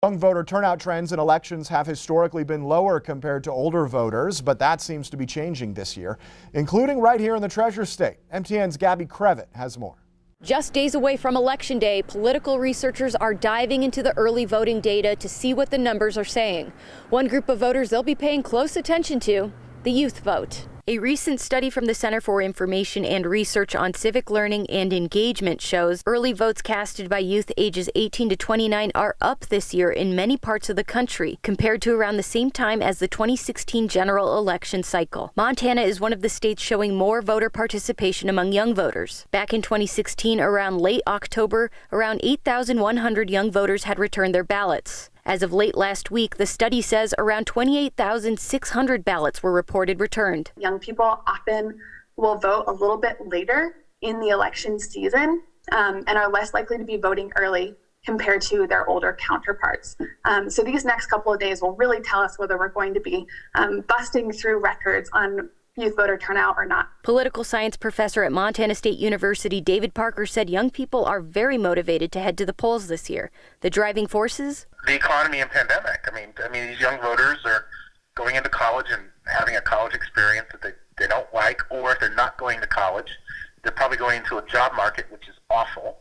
Young voter turnout trends in elections have historically been lower compared to older voters, but that seems to be changing this year, including right here in the Treasure State. MTN's Gabby Crevitt has more. Just days away from Election Day, political researchers are diving into the early voting data to see what the numbers are saying. One group of voters they'll be paying close attention to, the youth vote. A recent study from the Center for Information and Research on Civic Learning and Engagement shows early votes casted by youth ages 18 to 29 are up this year in many parts of the country, compared to around the same time as the 2016 general election cycle. Montana is one of the states showing more voter participation among young voters. Back in 2016, around late October, around 8,100 young voters had returned their ballots. As of late last week, the study says around 28,600 ballots were reported returned. Young people often will vote a little bit later in the election season and are less likely to be voting early compared to their older counterparts. So these next couple of days will really tell us whether we're going to be busting through records on youth voter turnout or not. Political science professor at Montana State University, David Parker, said young people are very motivated to head to the polls this year. The driving forces? The economy and pandemic. I mean, these young voters are going into college and having a college experience that they don't like, or if they're not going to college, they're probably going into a job market, which is awful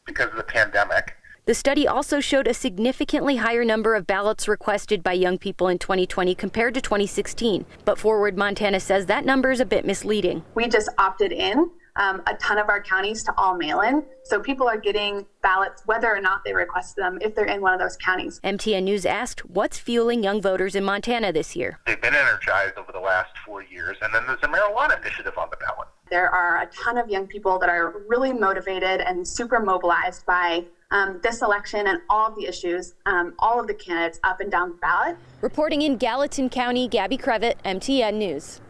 because of the pandemic. The study also showed a significantly higher number of ballots requested by young people in 2020 compared to 2016. But Forward Montana says that number is a bit misleading. We just opted in a ton of our counties to all mail-in. So people are getting ballots whether or not they request them if they're in one of those counties. MTN News asked what's fueling young voters in Montana this year. They've been energized over the last 4 years, and then there's a marijuana initiative on the ballot. There are a ton of young people that are really motivated and super mobilized by this election and all of the issues, all of the candidates up and down the ballot. Reporting in Gallatin County, Gabby Crevitt, MTN News.